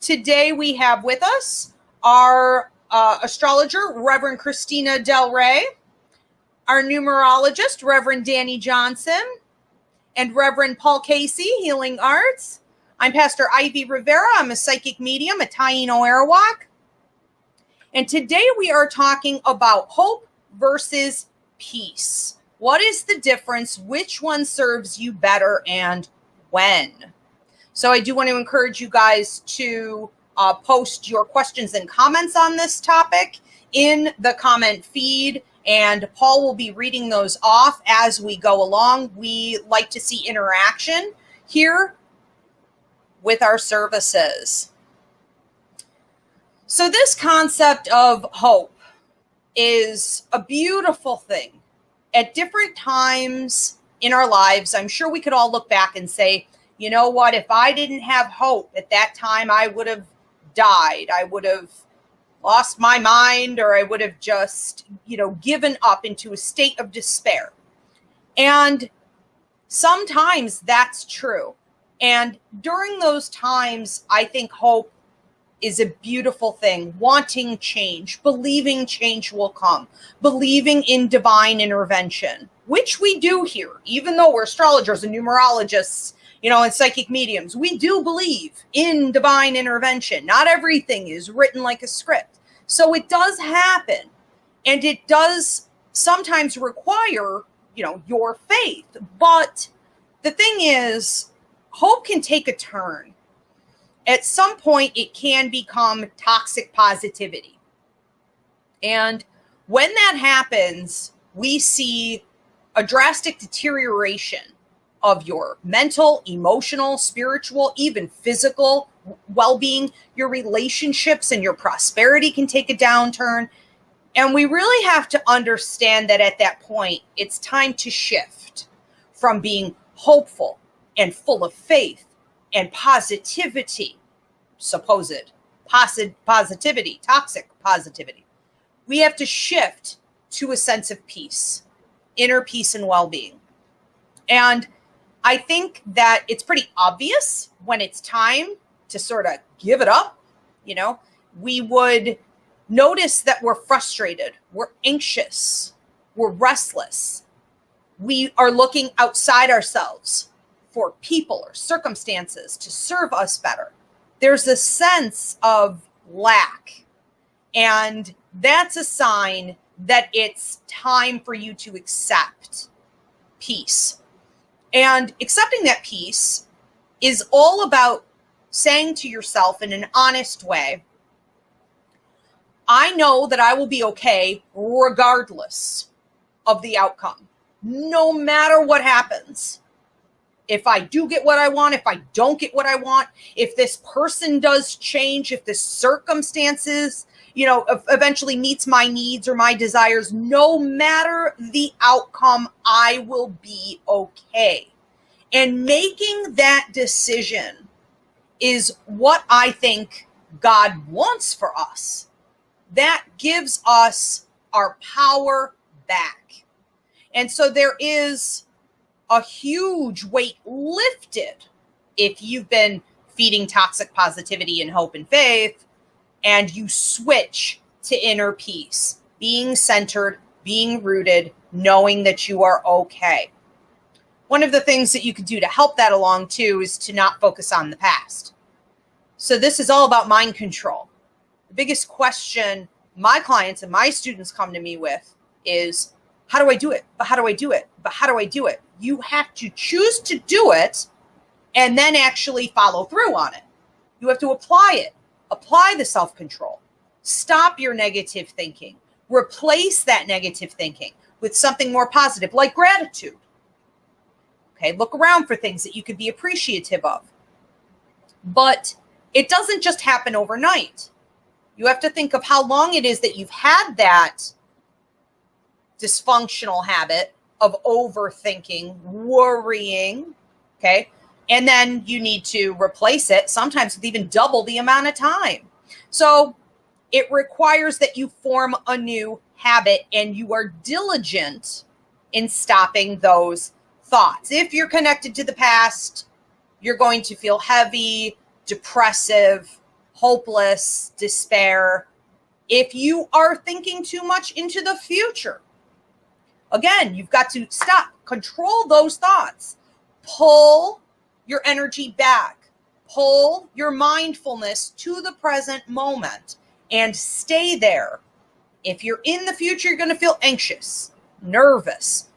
Today we have with us our astrologer, Reverend Christina Del Rey, our numerologist, Reverend Danny Johnson, and Reverend Paul Casey, Healing Arts. I'm Pastor Ivy Rivera. I'm a psychic medium, a Taino Arawak. And today we are talking about hope versus peace. What is the difference? Which one serves you better and when? So I do want to encourage you guys to post your questions and comments on this topic in the comment feed, and Paul will be reading those off as we go along. We like to see interaction here with our services. So this concept of hope is a beautiful thing. At different times in our lives, I'm sure we could all look back and say, you know what, if I didn't have hope at that time, I would have died. I would have lost my mind, or I would have just, given up into a state of despair. And sometimes that's true. And during those times, I think hope is a beautiful thing. Wanting change, believing change will come, believing in divine intervention, which we do here, even though we're astrologers and numerologists, and psychic mediums. We do believe in divine intervention. Not everything is written like a script. So it does happen. And it does sometimes require, your faith. But the thing is, hope can take a turn. At some point, it can become toxic positivity. And when that happens, we see a drastic deterioration of your mental, emotional, spiritual, even physical well-being. Your relationships and your prosperity can take a downturn. And we really have to understand that at that point, it's time to shift from being hopeful and full of faith and positivity, supposed positivity, toxic positivity. We have to shift to a sense of peace, inner peace and well-being. And I think that it's pretty obvious when it's time to sort of give it up. We would notice that we're frustrated, we're anxious, we're restless. We are looking outside ourselves for people or circumstances to serve us better. There's a sense of lack, and that's a sign that it's time for you to accept peace. And accepting that peace is all about saying to yourself in an honest way, I know that I will be okay regardless of the outcome, no matter what happens. If I do get what I want, if I don't get what I want, if this person does change, if the circumstances, eventually meets my needs or my desires, no matter the outcome, I will be okay. And making that decision is what I think God wants for us. That gives us our power back. And so there is a huge weight lifted if you've been feeding toxic positivity and hope and faith, and you switch to inner peace, being centered, being rooted, knowing that you are okay. One of the things that you could do to help that along too is to not focus on the past. So this is all about mind control. The biggest question my clients and my students come to me with is, how do I do it? But how do I do it? But how do I do it? You have to choose to do it and then actually follow through on it. You have to apply it. Apply the self-control. Stop your negative thinking. Replace that negative thinking with something more positive, like gratitude. Okay, look around for things that you could be appreciative of. But it doesn't just happen overnight. You have to think of how long it is that you've had that dysfunctional habit of overthinking, worrying, okay? And then you need to replace it, sometimes with even double the amount of time. So it requires that you form a new habit and you are diligent in stopping those thoughts. If you're connected to the past, you're going to feel heavy, depressive, hopeless, despair, if you are thinking too much into the future. Again, you've got to stop, control those thoughts, pull your energy back, pull your mindfulness to the present moment and stay there. If you're in the future, you're going to feel anxious, nervous.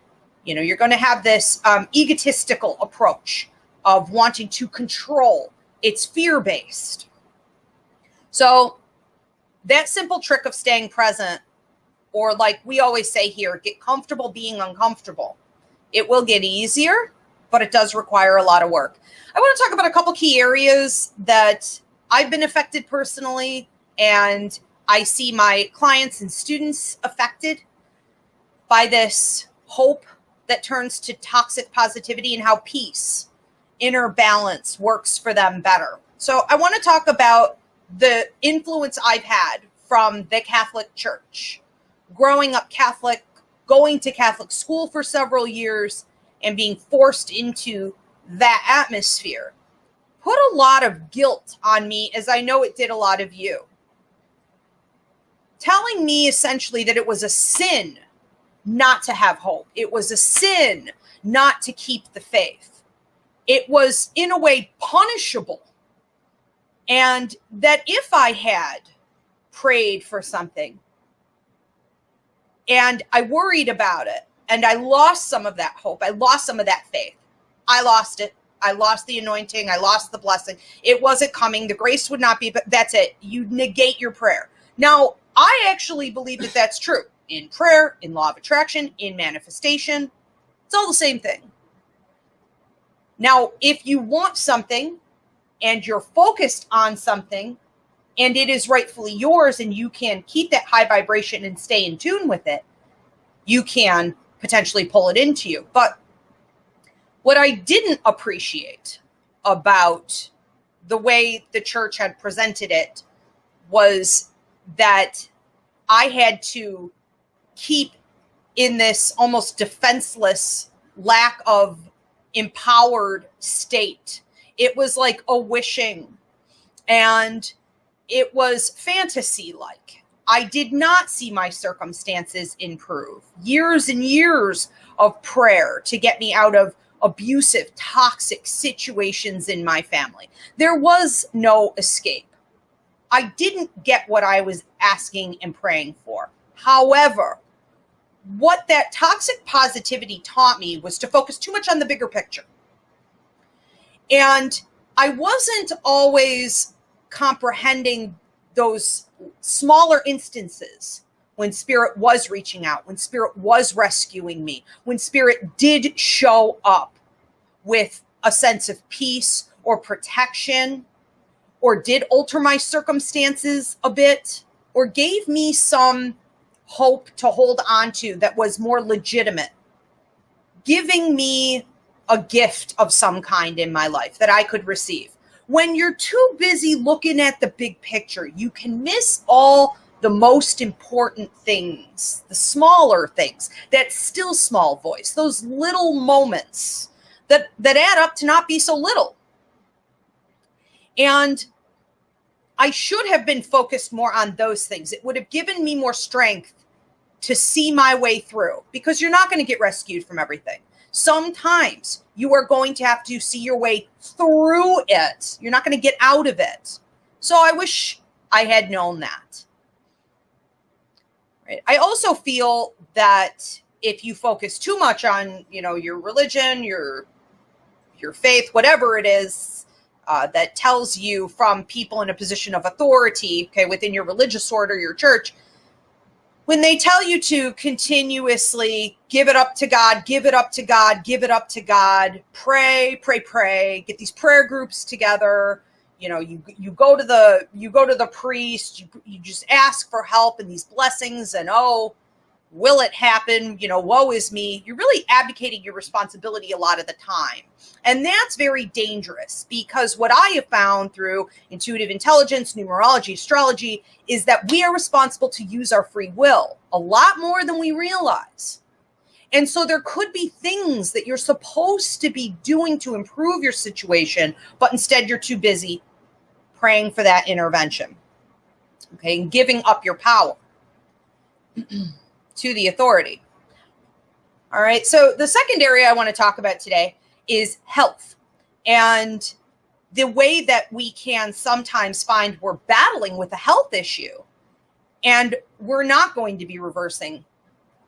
You're going to have this egotistical approach of wanting to control. It's fear-based. So that simple trick of staying present, or like we always say here, get comfortable being uncomfortable. It will get easier, but it does require a lot of work. I want to talk about a couple key areas that I've been affected personally, and I see my clients and students affected by this hope that turns to toxic positivity, and how peace, inner balance works for them better. So I want to talk about the influence I've had from the Catholic Church, growing up Catholic, going to Catholic school for several years, and being forced into that atmosphere. Put a lot of guilt on me, as I know it did a lot of you. Telling me essentially that it was a sin not to have hope. It was a sin not to keep the faith. It was, in a way, punishable. And that if I had prayed for something and I worried about it and I lost some of that hope, I lost some of that faith, I lost it. I lost the anointing. I lost the blessing. It wasn't coming. The grace would not be, but that's it. You negate your prayer. Now, I actually believe that that's true. In prayer, in law of attraction, in manifestation, it's all the same thing. Now, if you want something and you're focused on something and it is rightfully yours and you can keep that high vibration and stay in tune with it, you can potentially pull it into you. But what I didn't appreciate about the way the church had presented it was that I had to keep in this almost defenseless, lack of empowered state. It was like a wishing, and it was fantasy-like. I did not see my circumstances improve. Years and years of prayer to get me out of abusive, toxic situations in my family. There was no escape. I didn't get what I was asking and praying for. However, what that toxic positivity taught me was to focus too much on the bigger picture. And I wasn't always comprehending those smaller instances when Spirit was reaching out, when Spirit was rescuing me, when Spirit did show up with a sense of peace or protection, or did alter my circumstances a bit, or gave me some hope to hold on to that was more legitimate, giving me a gift of some kind in my life that I could receive. When you're too busy looking at the big picture, you can miss all the most important things, the smaller things, that still small voice, those little moments that add up to not be so little. And I should have been focused more on those things. It would have given me more strength to see my way through, because you're not going to get rescued from everything. Sometimes you are going to have to see your way through it. You're not going to get out of it. So I wish I had known that. Right. I also feel that if you focus too much on, your religion, your faith, whatever it is, that tells you from people in a position of authority, within your religious order, your church, when they tell you to continuously give it up to God, give it up to God, give it up to God, pray, pray, pray, get these prayer groups together, you go to the priest, you just ask for help and these blessings, and will it happen? Woe is me. You're really abdicating your responsibility a lot of the time. And that's very dangerous, because what I have found through intuitive intelligence, numerology, astrology, is that we are responsible to use our free will a lot more than we realize. And so there could be things that you're supposed to be doing to improve your situation, but instead you're too busy praying for that intervention. Okay, and giving up your power to the authority. All right, so the second area I want to talk about today is health, and the way that we can sometimes find we're battling with a health issue, and we're not going to be reversing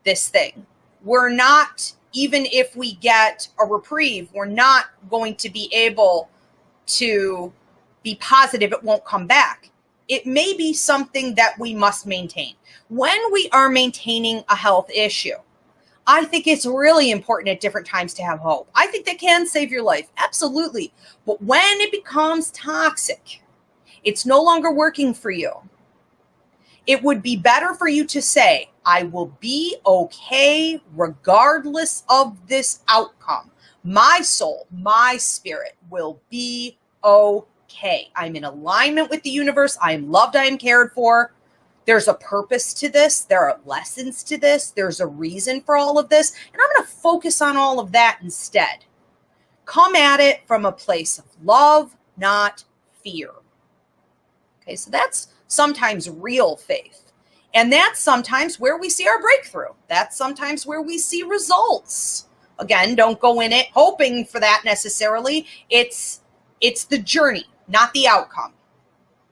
this thing. We're not, even if we get a reprieve, we're not going to be able to be positive it won't come back. It may be something that we must maintain. When we are maintaining a health issue, I think it's really important at different times to have hope. I think that can save your life, absolutely. But when it becomes toxic, it's no longer working for you. It would be better for you to say, I will be okay regardless of this outcome. My soul, my spirit will be okay. I'm in alignment with the universe. I am loved. I am cared for. There's a purpose to this. There are lessons to this. There's a reason for all of this. And I'm going to focus on all of that instead. Come at it from a place of love, not fear. Okay, so that's sometimes real faith. And that's sometimes where we see our breakthrough. That's sometimes where we see results. Again, don't go in it hoping for that necessarily. It's the journey, not the outcome.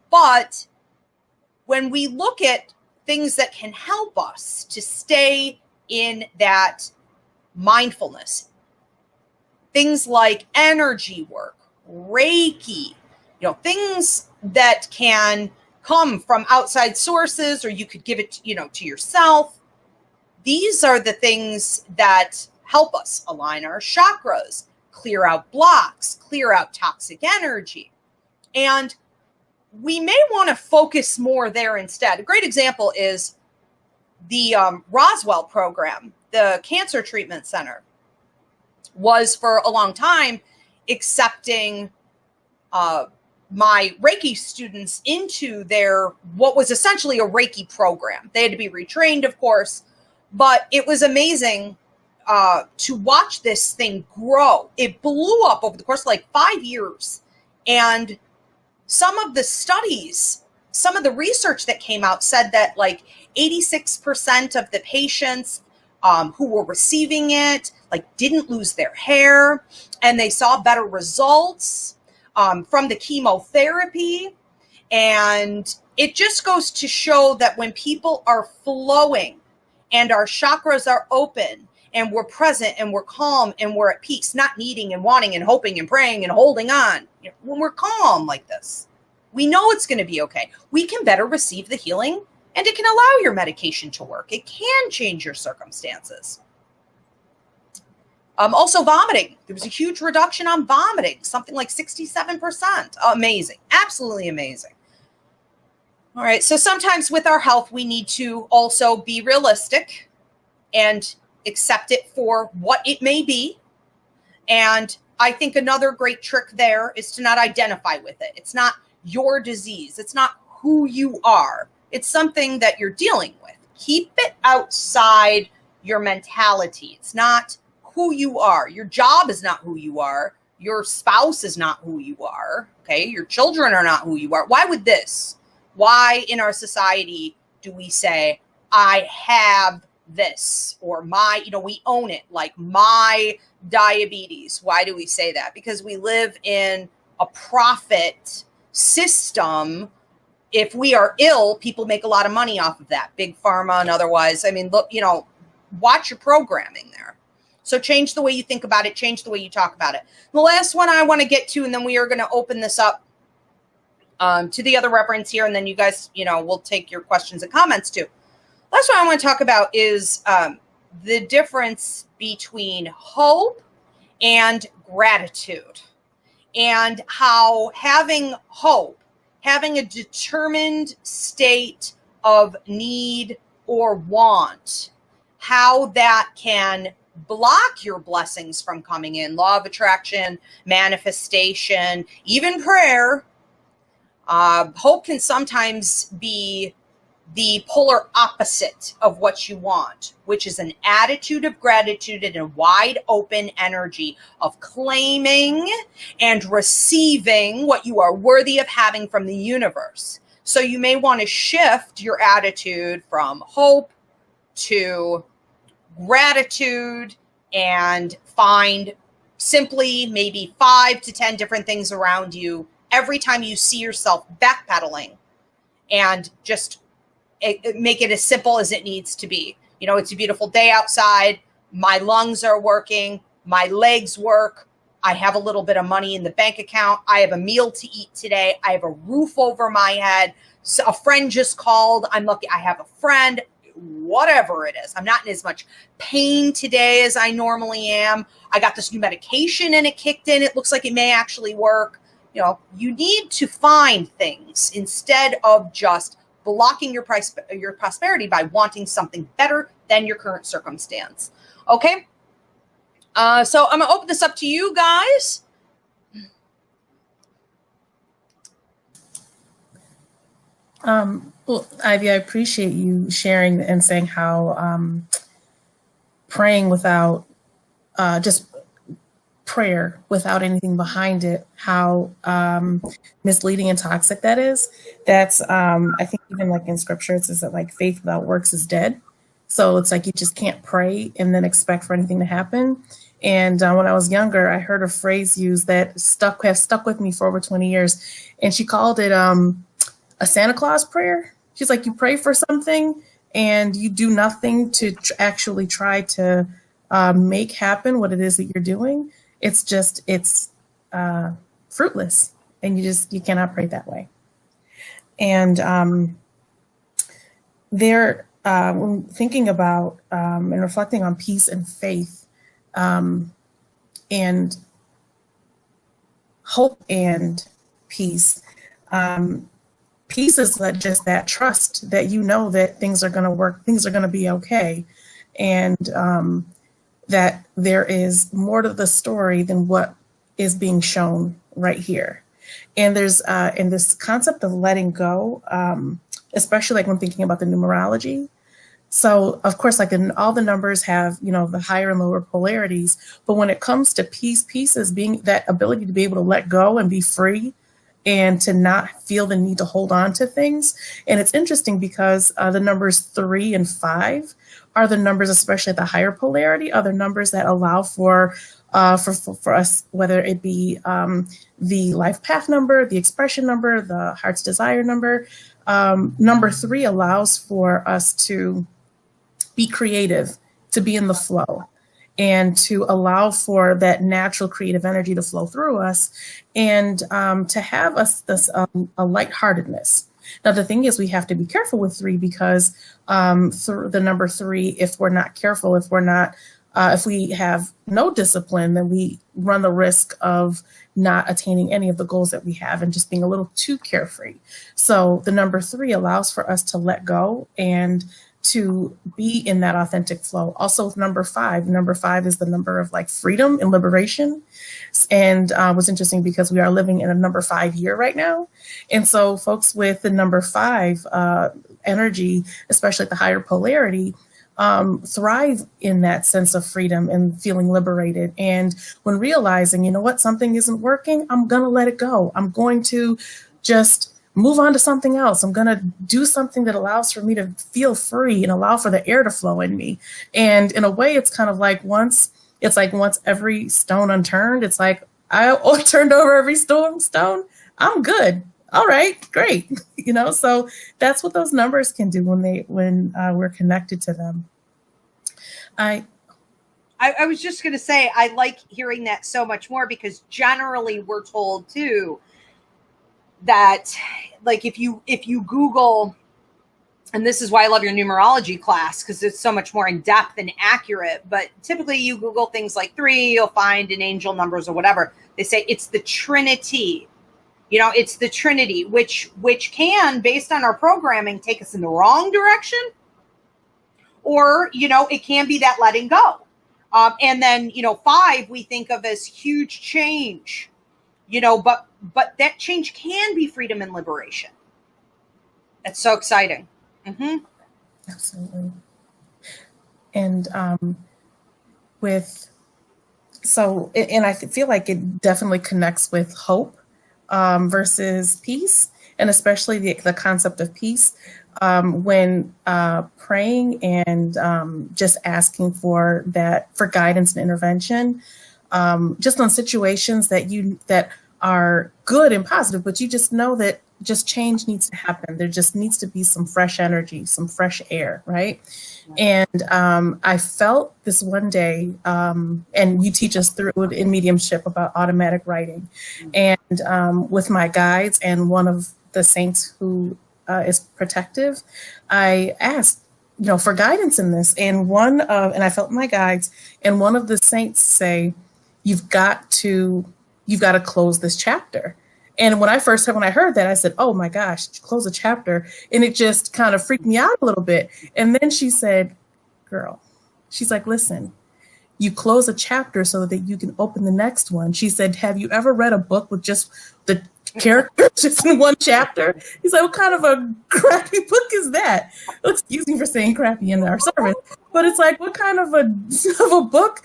But when we look at things that can help us to stay in that mindfulness, things like energy work, Reiki, things that can come from outside sources, or you could give it, to yourself. These are the things that help us align our chakras, clear out blocks, clear out toxic energy. And we may want to focus more there instead. A great example is the Roswell program. The Cancer Treatment Center was for a long time accepting my Reiki students into their, what was essentially a Reiki program. They had to be retrained, of course, but it was amazing to watch this thing grow. It blew up over the course of like 5 years. And some of the studies, some of the research that came out said that like 86% of the patients who were receiving it, like didn't lose their hair, and they saw better results from the chemotherapy. And it just goes to show that when people are flowing and our chakras are open and we're present and we're calm and we're at peace, not needing and wanting and hoping and praying and holding on, when we're calm like this, we know it's going to be okay. We can better receive the healing, and it can allow your medication to work. It can change your circumstances. Also vomiting. There was a huge reduction on vomiting, something like 67%. Amazing. Absolutely amazing. All right. So sometimes with our health, we need to also be realistic and accept it for what it may be. And I think another great trick there is to not identify with it. It's not your disease. It's not who you are. It's something that you're dealing with. Keep it outside your mentality. It's not who you are. Your job is not who you are. Your spouse is not who you are. Okay. Your children are not who you are. Why would this? Why in our society do we say, I have this, or my, we own it, like my diabetes? Why do we say that? Because we live in a profit system. If we are ill, people make a lot of money off of that, big pharma and otherwise. I mean, look, watch your programming there. So change the way you think about it, change the way you talk about it. The last one I want to get to, and then we are going to open this up to the other reference here, and then you guys, we'll take your questions and comments too. Last one I want to talk about is the difference between hope and gratitude, and how having hope, having a determined state of need or want, how that can block your blessings from coming in. Law of attraction, manifestation, even prayer. Hope can sometimes be the polar opposite of what you want, which is an attitude of gratitude and a wide open energy of claiming and receiving what you are worthy of having from the universe. So you may want to shift your attitude from hope to gratitude and find simply maybe 5 to 10 different things around you every time you see yourself backpedaling, and just make it as simple as it needs to be. You know, it's a beautiful day outside. My lungs are working. My legs work. I have a little bit of money in the bank account. I have a meal to eat today. I have a roof over my head. So a friend just called. I'm lucky I have a friend. Whatever it is. I'm not in as much pain today as I normally am. I got this new medication and it kicked in. It looks like it may actually work. You know, you need to find things instead of just blocking your prosperity by wanting something better than your current circumstance. Okay? So I'm going to open this up to you guys. Well, Ivy, I appreciate you sharing and saying how praying without just prayer without anything behind it, how misleading and toxic that is. That's I think even like in scripture it says that like faith without works is dead. So it's like you just can't pray and then expect for anything to happen. And when I was younger, I heard a phrase used that has stuck with me for over 20 years, and she called it a Santa Claus prayer. She's like, you pray for something and you do nothing to actually try to make happen what it is that you're doing. It's fruitless, and you cannot pray that way. And when thinking about and reflecting on peace and faith and hope and peace, peace is just that trust that you know that things are going to work, things are going to be okay, and that there is more to the story than what is being shown right here. And there's in this concept of letting go, especially like when thinking about the numerology. So of course, like all the numbers have, you know, the higher and lower polarities, but when it comes to peace is being that ability to be able to let go and be free and to not feel the need to hold on to things. And it's interesting because the numbers 3 and 5 are the numbers, especially at the higher polarity, are the numbers that allow for us, whether it be the life path number, the expression number, the heart's desire number. Number 3 allows for us to be creative, to be in the flow, and to allow for that natural creative energy to flow through us, and to have a lightheartedness. Now, the thing is, we have to be careful with 3 because the number 3, if we're not careful, if we have no discipline, then we run the risk of not attaining any of the goals that we have and just being a little too carefree. So the number 3 allows for us to let go and to be in that authentic flow. Also with number 5 is the number of like freedom and liberation. And what's interesting because we are living in a number 5 year right now. And so folks with the number 5 energy, especially at the higher polarity, thrive in that sense of freedom and feeling liberated. And when realizing, you know what, something isn't working, I'm going to let it go. I'm going to just move on to something else. I'm going to do something that allows for me to feel free and allow for the air to flow in me. And in a way, it's kind of like once every stone unturned, it's like I turned over every stone. I'm good. All right, great. You know, so that's what those numbers can do when we're connected to them. I was just going to say, I like hearing that so much more because generally we're told too that like if you Google, and this is why I love your numerology class because it's so much more in depth and accurate, but typically you Google things like 3, you'll find an angel numbers or whatever. They say it's the Trinity. You know, it's the Trinity, which can, based on our programming, take us in the wrong direction. Or, you know, it can be that letting go. And then, you know, 5 we think of as huge change, you know, but that change can be freedom and liberation. That's so exciting. Mm-hmm. Absolutely. And and I feel like it definitely connects with hope versus peace, and especially the concept of peace when praying and just asking for guidance and intervention, just on situations that are good and positive, but you just know that just change needs to happen. There just needs to be some fresh energy, some fresh air, right? And I felt this one day, and you teach us through it in mediumship about automatic writing, and with my guides and one of the saints who is protective, I asked, for guidance in this, and I felt my guides, and one of the saints say, you've got to close this chapter. And when I heard that, I said, oh my gosh, close a chapter. And it just kind of freaked me out a little bit. And then she said, girl, she's like, listen, you close a chapter so that you can open the next one. She said, have you ever read a book with just the characters just in one chapter? He's like, what kind of a crappy book is that? Excuse me for saying crappy in our service. But it's like, what kind of a book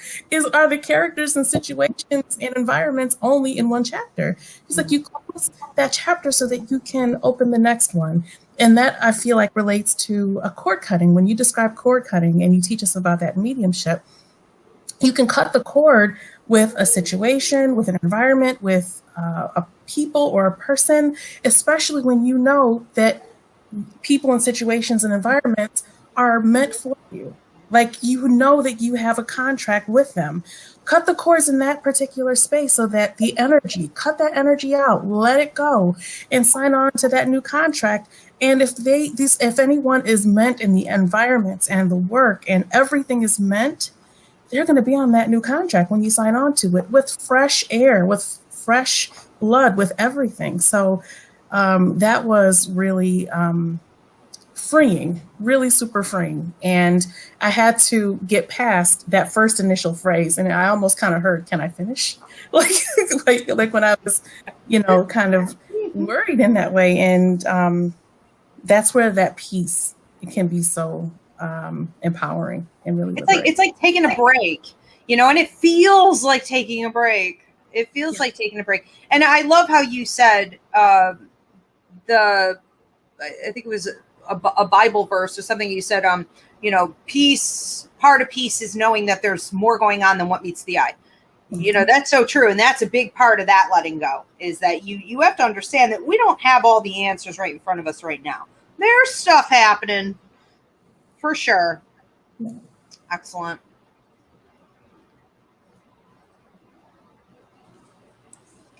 are the characters and situations and environments only in one chapter? He's like, you close that chapter so that you can open the next one. And that, I feel like, relates to a cord cutting. When you describe cord cutting and you teach us about that in mediumship, you can cut the cord with a situation, with an environment, with a people or a person, especially when you know that people and situations and environments are meant for you. Like, you know that you have a contract with them. Cut the cords in that particular space so that cut that energy out, let it go, and sign on to that new contract. And if anyone is meant in the environments and the work and everything is meant, they're going to be on that new contract when you sign on to it, with fresh air, with fresh blood, with everything. So that was really freeing, really super freeing. And I had to get past that first initial phrase. And I almost kind of heard, can I finish? Like when I was, kind of worried in that way. And that's where that peace can be so empowering and really it's like taking a break, and it feels like taking a break. It feels like taking a break. And I love how you said I think it was a Bible verse or something. You said, peace, part of peace is knowing that there's more going on than what meets the eye. Mm-hmm. That's so true. And that's a big part of that letting go, is that you have to understand that we don't have all the answers right in front of us right now. There's stuff happening for sure. Yeah. Excellent.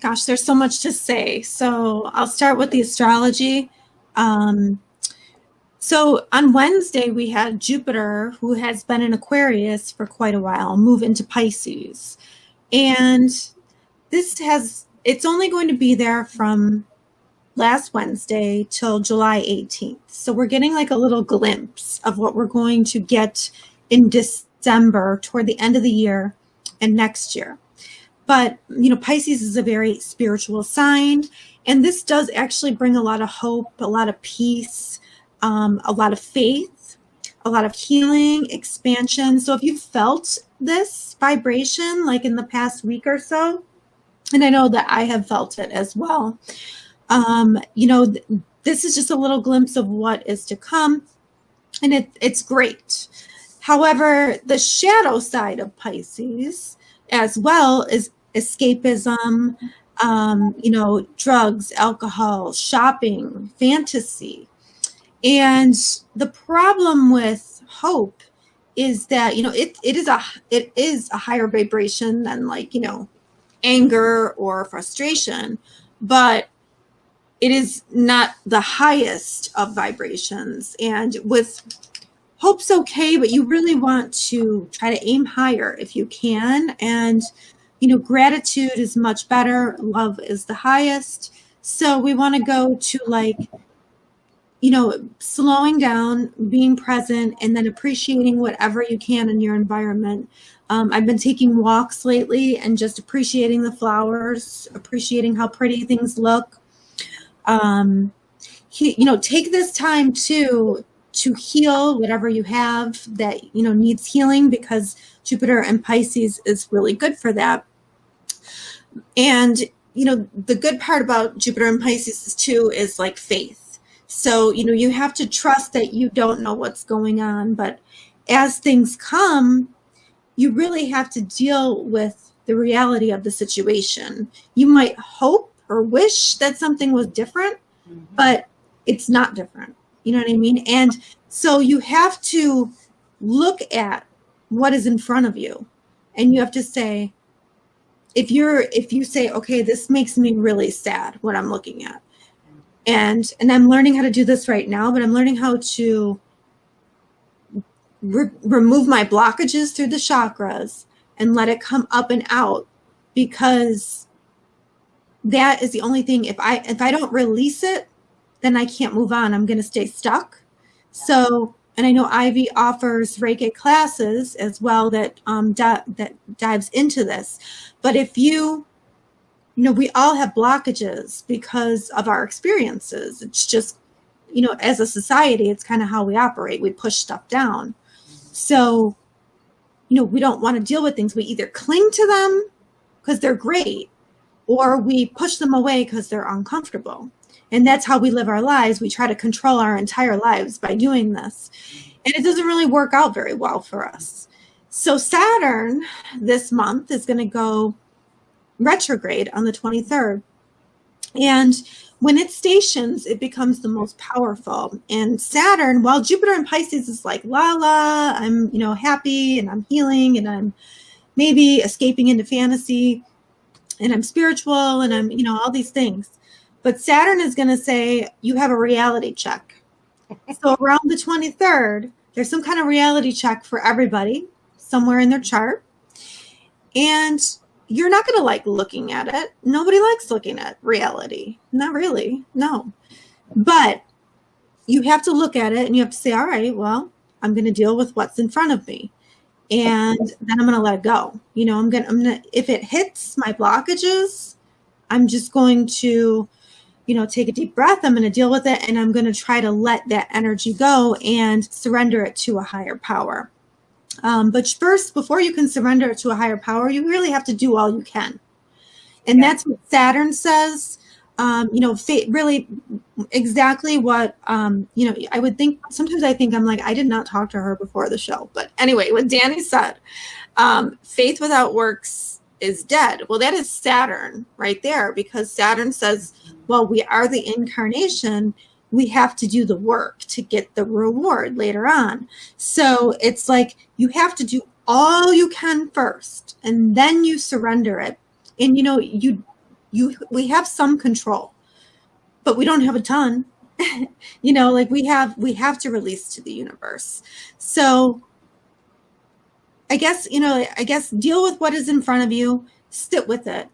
Gosh, there's so much to say. So I'll start with the astrology. So on Wednesday, we had Jupiter, who has been in Aquarius for quite a while, move into Pisces. And it's only going to be there from last Wednesday till July 18th. So we're getting like a little glimpse of what we're going to get in December, toward the end of the year and next year. But, Pisces is a very spiritual sign, and this does actually bring a lot of hope, a lot of peace, a lot of faith, a lot of healing, expansion. So if you felt this vibration, like in the past week or so, and I know that I have felt it as well, this is just a little glimpse of what is to come, and it's great. However, the shadow side of Pisces as well is escapism, drugs, alcohol, shopping, fantasy. And the problem with hope is that, it is a higher vibration than anger or frustration, but it is not the highest of vibrations. And with hope's okay, but you really want to try to aim higher if you can. And, gratitude is much better. Love is the highest. So we want to go to slowing down, being present, and then appreciating whatever you can in your environment. I've been taking walks lately and just appreciating the flowers, appreciating how pretty things look. Take this time to to heal whatever you have that, needs healing, because Jupiter and Pisces is really good for that. And, the good part about Jupiter and Pisces too is like faith. So, you have to trust that you don't know what's going on, but as things come, you really have to deal with the reality of the situation. You might hope or wish that something was different, but it's not different. You know what I mean? And so you have to look at what is in front of you, and you have to say, if you say, okay, this makes me really sad, what I'm looking at. And I'm learning how to do this right now, but I'm learning how to remove my blockages through the chakras and let it come up and out, because that is the only thing. If I don't release it, then I can't move on. I'm going to stay stuck. So, and I know Ivy offers Reiki classes as well that that dives into this. But if we all have blockages because of our experiences. It's just, as a society, it's kind of how we operate. We push stuff down. So, we don't want to deal with things. We either cling to them because they're great, or we push them away because they're uncomfortable. And that's how we live our lives. We try to control our entire lives by doing this. And it doesn't really work out very well for us. So Saturn this month is going to go retrograde on the 23rd. And when it stations, it becomes the most powerful. And Saturn, while Jupiter in Pisces is like, la la, I'm, happy and I'm healing and I'm maybe escaping into fantasy and I'm spiritual and I'm, all these things. But Saturn is going to say, you have a reality check. So around the 23rd, there's some kind of reality check for everybody somewhere in their chart. And you're not going to like looking at it. Nobody likes looking at reality. Not really. No. But you have to look at it and you have to say, all right, well, I'm going to deal with what's in front of me. And then I'm going to let it go. I'm going to, if it hits my blockages, I'm just going to, take a deep breath. I'm going to deal with it. And I'm going to try to let that energy go and surrender it to a higher power. But first, before you can surrender it to a higher power, you really have to do all you can. And that's what Saturn says. Fate, really exactly what, I would think, sometimes I think I'm like, I did not talk to her before the show. But anyway, what Danny said, faith without works is dead. Well, that is Saturn right there, because Saturn says, well, we are the incarnation. We have to do the work to get the reward later on. So it's like you have to do all you can first, and then you surrender it. And we have some control, but we don't have a ton. we have to release to the universe. So I guess deal with what is in front of you, sit with it.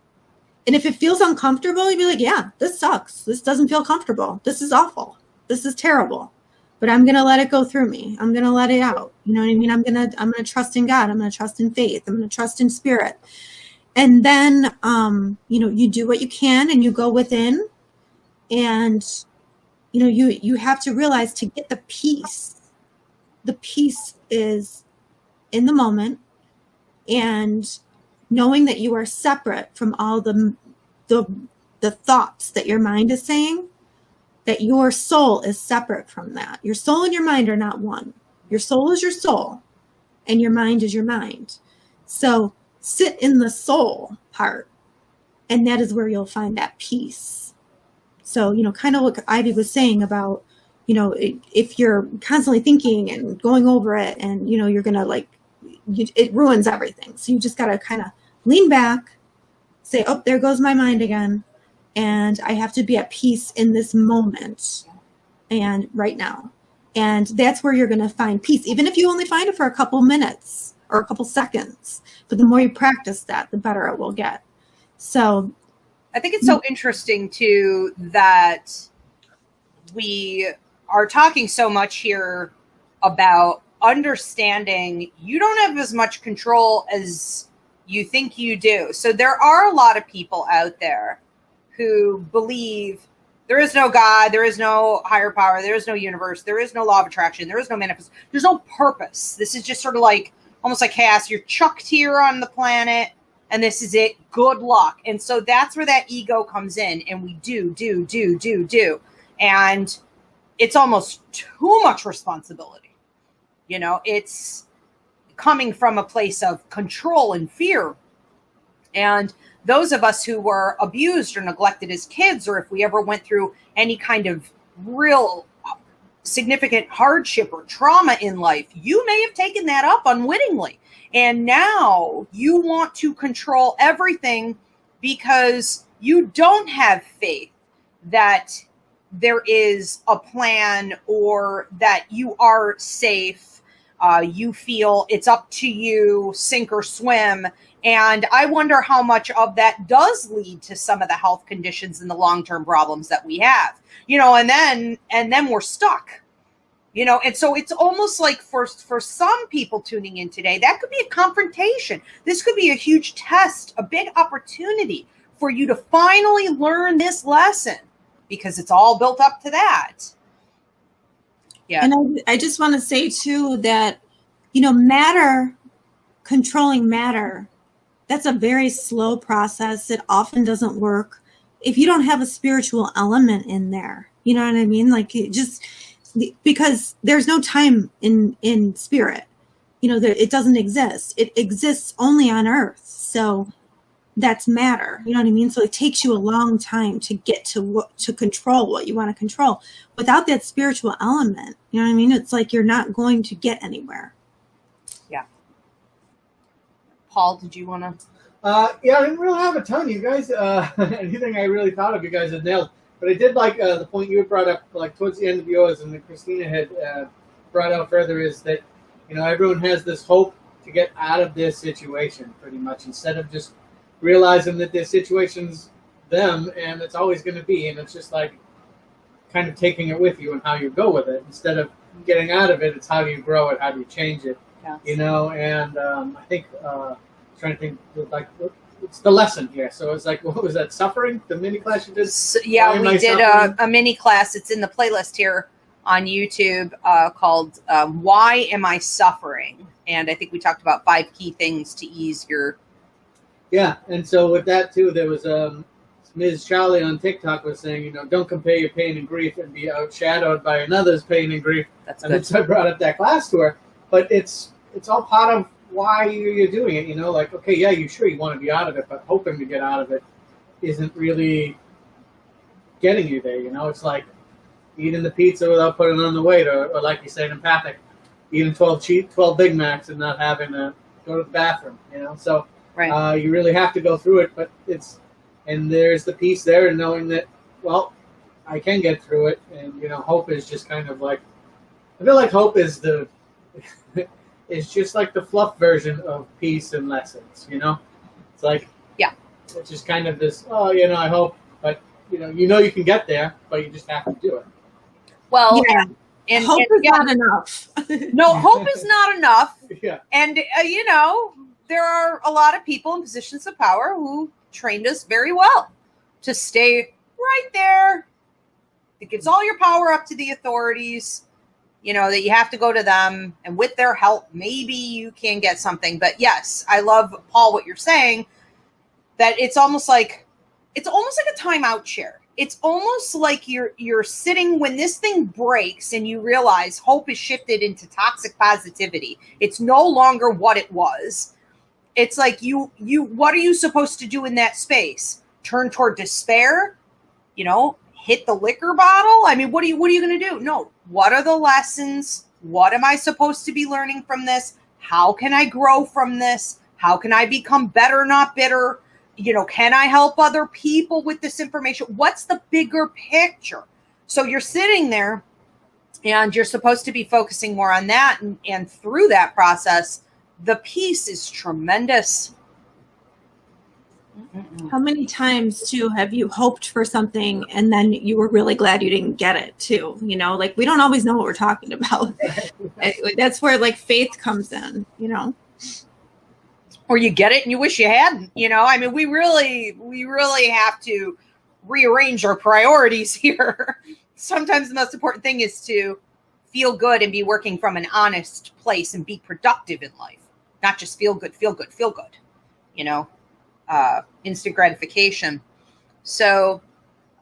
And if it feels uncomfortable, you'd be like, yeah, this sucks. This doesn't feel comfortable. This is awful. This is terrible. But I'm going to let it go through me. I'm going to let it out. You know what I mean? I'm going to trust in God. I'm going to trust in faith. I'm going to trust in spirit. And then, you do what you can and you go within, and, you have to realize, to get the peace is in the moment, and knowing that you are separate from all the thoughts that your mind is saying, that your soul is separate from that. Your soul and your mind are not one. Your soul is your soul and your mind is your mind. So sit in the soul part, and that is where you'll find that peace. So, kind of what Ivy was saying about, if you're constantly thinking and going over it, and, you're going to it ruins everything. So you just got to kind of lean back, say, oh, there goes my mind again. And I have to be at peace in this moment and right now. And that's where you're going to find peace, even if you only find it for a couple minutes or a couple seconds. But the more you practice that, the better it will get. So I think it's so interesting, too, that we are talking so much here about understanding you don't have as much control as you think you do. So there are a lot of people out there who believe There is no God. There is no higher power. There is no universe. There is no law of attraction. There is no manifest. There's no purpose. This is just sort of like, almost like chaos. You're chucked here on the planet, and this is it. Good luck. And so that's where that ego comes in, and we do. And it's almost too much responsibility. You know, it's coming from a place of control and fear. And those of us who were abused or neglected as kids, or if we ever went through any kind of real significant hardship or trauma in life, you may have taken that up unwittingly. And now you want to control everything because you don't have faith that there is a plan or that you are safe. You feel it's up to you, sink or swim. And I wonder how much of that does lead to some of the health conditions and the long-term problems that we have, you know, and then we're stuck, you know. And so it's almost like for some people tuning in today, that could be a confrontation. This could be a huge test, a big opportunity for you to finally learn this lesson, because it's all built up to that. Yeah. And I just want to say too that, you know, controlling matter, that's a very slow process. It often doesn't work if you don't have a spiritual element in there. You know what I mean? Like, it just, because there's no time in spirit, you know, it doesn't exist. It exists only on earth. So that's matter. You know what I mean? So it takes you a long time to get to control what you want to control. Without that spiritual element, you know what I mean? It's like you're not going to get anywhere. Yeah. Paul, did you want to? Yeah, I didn't really have a ton. You guys, anything I really thought of, you guys had nailed. But I did like the point you had brought up, like towards the end of yours, and that Christina had brought out further, is that, you know, everyone has this hope to get out of their situation, pretty much, instead of just realizing that their situation's them and it's always going to be, and it's just like kind of taking it with you and how you go with it. Instead of getting out of it, it's how do you grow it, how do you change it, yes. You know. And I think trying to think, like, it's the lesson here. So it's like, what was that, suffering, the mini class you did? So, yeah, we did a mini class. It's in the playlist here on YouTube called Why Am I Suffering? And I think we talked about 5 key things to ease your... Yeah, and so with that too, there was Ms. Charlie on TikTok was saying, you know, don't compare your pain and grief and be outshadowed by another's pain and grief. That's and good. So I brought up that class to her. But it's all part of why you're doing it, you know, like, okay, yeah, you want to be out of it, but hoping to get out of it isn't really getting you there, you know. It's like eating the pizza without putting on the weight, or like you said, Empathic, eating 12 Big Macs and not having to go to the bathroom, you know. So right. You really have to go through it, but and there's the piece there, and knowing that, well, I can get through it, and, you know, hope is just kind of like, I feel like hope is it's just like the fluff version of peace and lessons, you know? It's like, yeah, it's just kind of this, oh, you know, I hope, but, you know you can get there, but you just have to do it. Well, yeah. And hope is not enough. No, hope is not enough. Yeah. And, you know, there are a lot of people in positions of power who trained us very well to stay right there. It gives all your power up to the authorities. You know, that you have to go to them, and with their help, maybe you can get something. But yes, I love, Paul, what you're saying, that it's almost like a timeout chair. It's almost like you're sitting when this thing breaks and you realize hope is shifted into toxic positivity. It's no longer what it was. It's like you what are you supposed to do in that space? Turn toward despair? You know, hit the liquor bottle? I mean, what are you going to do? No. What are the lessons? What am I supposed to be learning from this? How can I grow from this? How can I become better, not bitter? You know, can I help other people with this information? What's the bigger picture? So you're sitting there and you're supposed to be focusing more on that. And through that process, the peace is tremendous. How many times too have you hoped for something and then you were really glad you didn't get it too? You know, like, we don't always know what we're talking about. That's where like faith comes in, you know. Or you get it and you wish you hadn't, you know. I mean, we really have to rearrange our priorities here. Sometimes the most important thing is to feel good and be working from an honest place and be productive in life, not just feel good, you know, instant gratification. So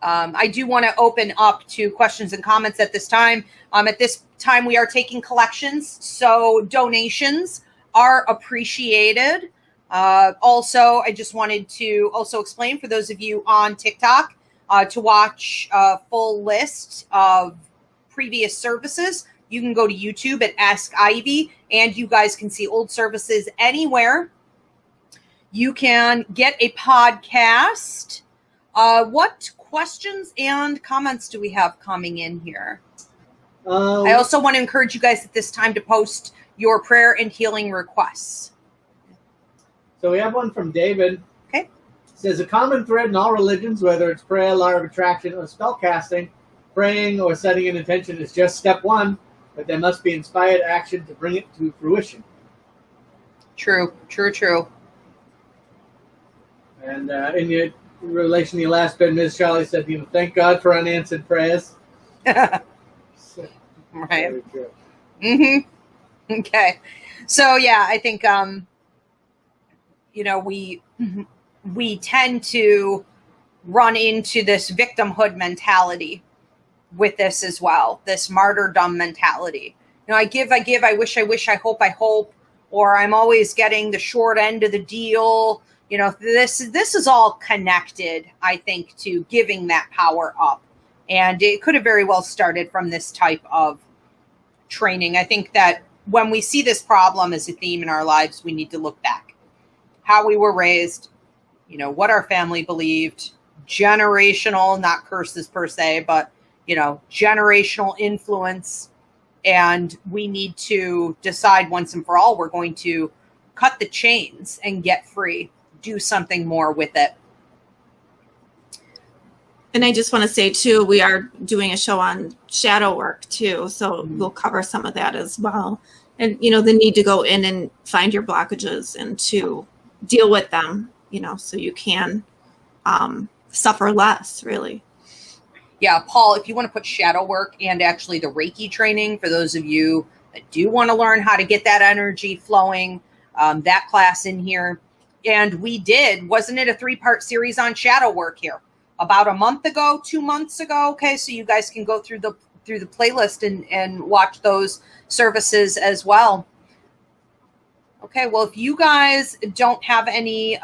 I do want to open up to questions and comments at this time. At this time, we are taking collections, so donations are appreciated. Also, I just wanted to also explain for those of you on TikTok to watch a full list of previous services. You can go to YouTube at Ask Ivy, and you guys can see old services anywhere. You can get a podcast. What questions and comments do we have coming in here? I also want to encourage you guys at this time to post your prayer and healing requests. So we have one from David. Okay. It says, a common thread in all religions, whether it's prayer, law of attraction, or spell casting, praying or setting an intention is just step one, but there must be inspired action to bring it to fruition. True. And in relation to your last bit, Ms. Charlie said, thank God for unanswered prayers. Right. Very true. Mm-hmm. Okay. So yeah, I think we tend to run into this victimhood mentality with this as well, this martyrdom mentality. I give, I wish, I hope, or I'm always getting the short end of the deal. This is all connected, I think, to giving that power up. And it could have very well started from this type of training. I think that when we see this problem as a theme in our lives, we need to look back. How we were raised, what our family believed, generational, not curses per se, but, generational influence. And we need to decide once and for all, we're going to cut the chains and get free, do something more with it. And I just want to say, too, we are doing a show on shadow work, too. So we'll cover some of that as well. And, the need to go in and find your blockages and to deal with them, so you can suffer less, really. Yeah, Paul, if you want to put shadow work and actually the Reiki training for those of you that do want to learn how to get that energy flowing, that class in here. And we did, wasn't it a 3-part series on shadow work here? About a month ago, 2 months ago. Okay, so you guys can go through the playlist and watch those services as well. Okay, well, if you guys don't have any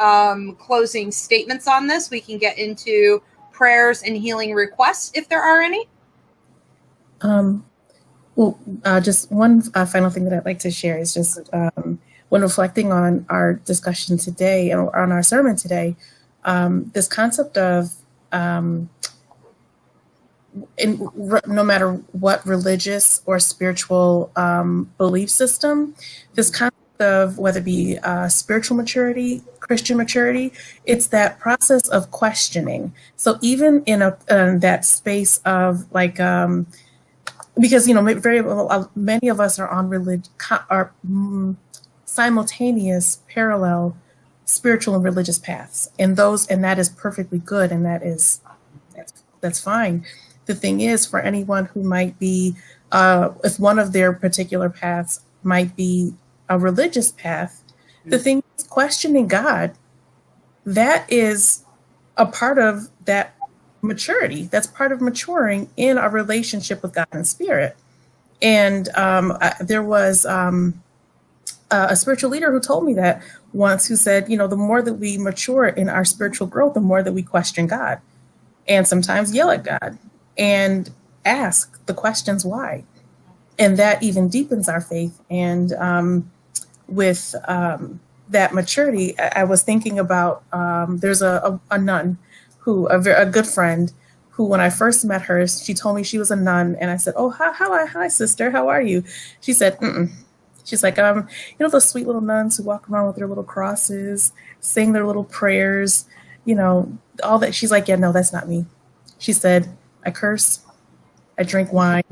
closing statements on this, we can get into prayers and healing requests if there are any. Just one final thing that I'd like to share is just when reflecting on our discussion today and on our sermon today, this concept of no matter what religious or spiritual belief system, this concept of whether it be spiritual maturity, Christian maturity, it's that process of questioning. So even in that space of like, because many of us are on simultaneous, parallel spiritual and religious paths, and that is perfectly good, and that's fine. The thing is, for anyone who might be, if one of their particular paths might be a religious path, the thing is, questioning God, that is a part of that maturity. That's part of maturing in our relationship with God and Spirit. And there was a spiritual leader who told me that once, who said, the more that we mature in our spiritual growth, the more that we question God, and sometimes yell at God and ask the questions why. And that even deepens our faith. And with that maturity, I was thinking about there's a nun who, a good friend, who when I first met her, she told me she was a nun. And I said, oh, hi, sister, how are you? She said, She's like, those sweet little nuns who walk around with their little crosses, sing their little prayers, all that. She's like, yeah, no, that's not me. She said, I curse, I drink wine,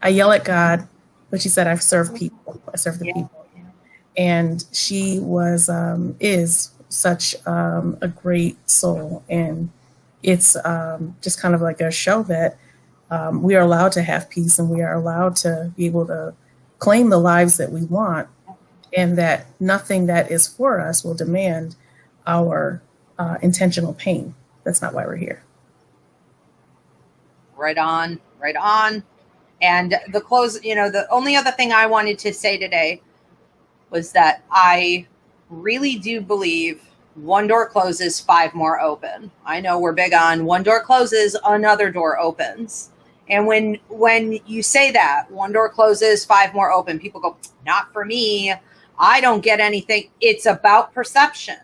I yell at God, but she said, I serve people. I serve the people. And she is such a great soul. And it's just kind of like a show that we are allowed to have peace, and we are allowed to be able to claim the lives that we want, and that nothing that is for us will demand our intentional pain. That's not why we're here. Right on, right on. And the close, the only other thing I wanted to say today was that I really do believe one door closes, 5 more open. I know we're big on one door closes, another door opens. And when you say that, one door closes, 5 more open, people go, not for me. I don't get anything. It's about perception.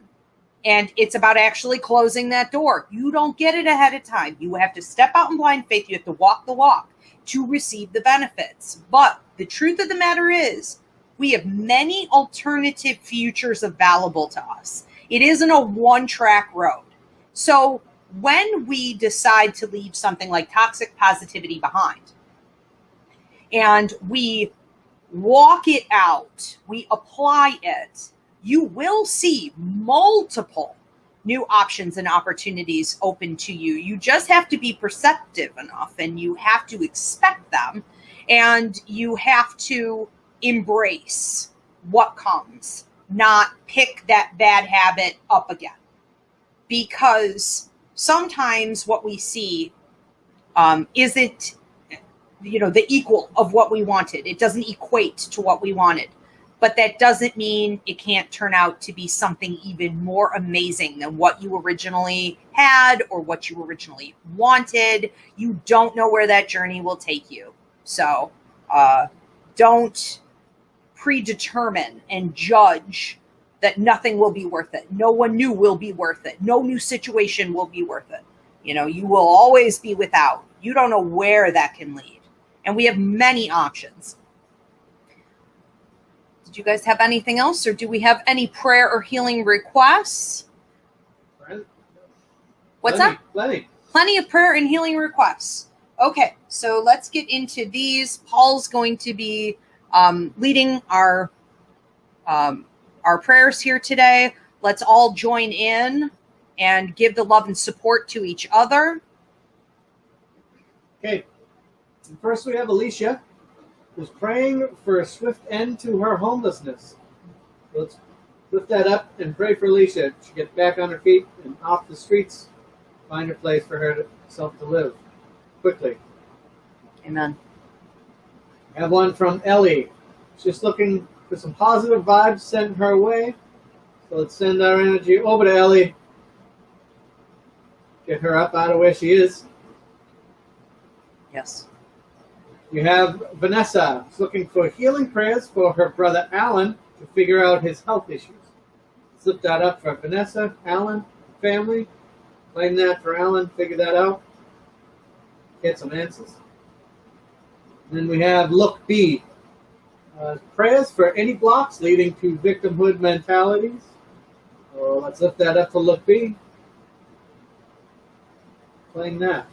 And it's about actually closing that door. You don't get it ahead of time. You have to step out in blind faith. You have to walk the walk to receive the benefits. But the truth of the matter is, we have many alternative futures available to us. It isn't a one-track road. So when we decide to leave something like toxic positivity behind, and we walk it out, we apply it, you will see multiple new options and opportunities open to you. You just have to be perceptive enough, and you have to expect them, and you have to embrace what comes, not pick that bad habit up again. Because sometimes what we see isn't, the equal of what we wanted. It doesn't equate to what we wanted. But that doesn't mean it can't turn out to be something even more amazing than what you originally had or what you originally wanted. You don't know where that journey will take you. So don't predetermine and judge that nothing will be worth it. No one new will be worth it. No new situation will be worth it. You will always be without. You don't know where that can lead. And we have many options. Did you guys have anything else, or do we have any prayer or healing requests? What's that? Plenty of prayer and healing requests. Okay, so let's get into these. Paul's going to be leading our prayers here today. Let's all join in and give the love and support to each other. Okay. First we have Alicia, who's praying for a swift end to her homelessness. Let's lift that up and pray for Alicia to get back on her feet and off the streets, find a place for herself to live quickly. Amen. I have one from Ellie. She's looking for some positive vibes sent her way. So let's send our energy over to Ellie. Get her up out of where she is. Yes. You have Vanessa, who's looking for healing prayers for her brother Alan to figure out his health issues. Slip that up for Vanessa, Alan, family. Claim that for Alan, figure that out. Get some answers. And then we have Look B. Prayers for any blocks leading to victimhood mentalities. So let's lift that up for Look B. Claim that.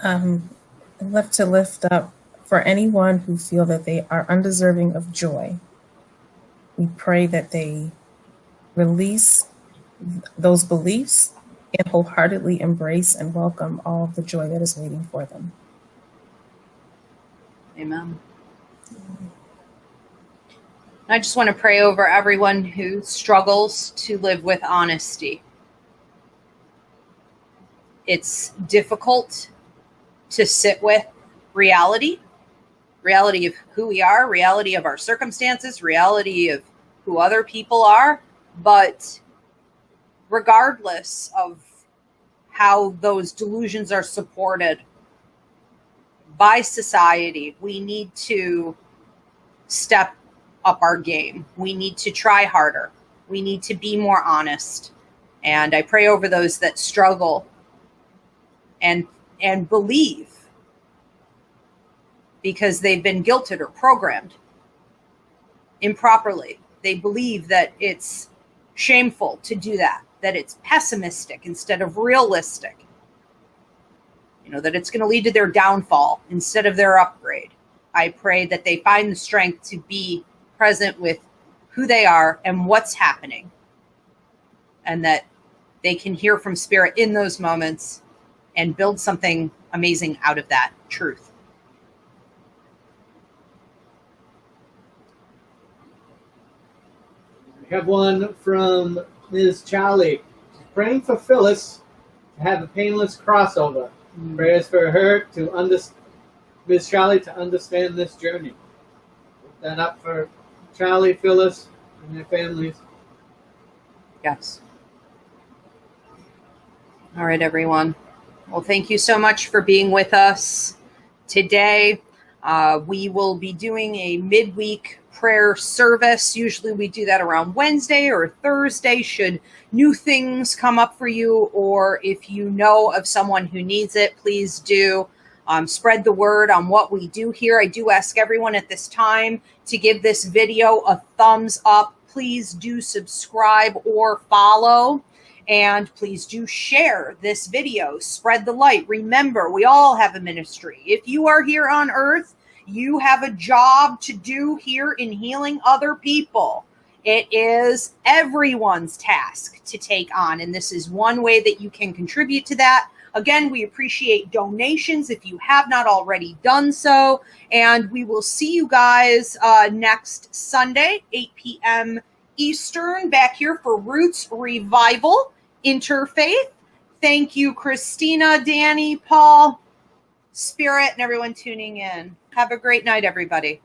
I'd love to lift up for anyone who feel that they are undeserving of joy. We pray that they release those beliefs and wholeheartedly embrace and welcome all of the joy that is waiting for them. Amen. I just want to pray over everyone who struggles to live with honesty. It's difficult to sit with reality of who we are, reality of our circumstances, reality of who other people are. But regardless of how those delusions are supported by society, we need to step up our game. We need to try harder. We need to be more honest. And I pray over those that struggle and believe because they've been guilted or programmed improperly. They believe that it's shameful to do that it's pessimistic instead of realistic, that it's going to lead to their downfall instead of their upgrade. I pray that they find the strength to be present with who they are and what's happening, and that they can hear from Spirit in those moments and build something amazing out of that truth. We have one from Ms. Charlie. Praying for Phyllis to have a painless crossover. Prayers for her to Ms. Charlie to understand this journey. Put that up for Charlie, Phyllis, and their families. Yes. All right, everyone. Well, thank you so much for being with us today. We will be doing a midweek prayer service. Usually we do that around Wednesday or Thursday should new things come up for you, or if you know of someone who needs it, please do spread the word on what we do here. I do ask everyone at this time to give this video a thumbs up. Please do subscribe or follow, and please do share this video. Spread the light. Remember, we all have a ministry. If you are here on earth, you have a job to do here in healing other people. It is everyone's task to take on, and this is one way that you can contribute to that. Again, we appreciate donations if you have not already done so, and we will see you guys next Sunday, 8 p.m. Eastern, back here for Roots Revival, Interfaith. Thank you, Christina, Danny, Paul, Spirit, and everyone tuning in. Have a great night, everybody.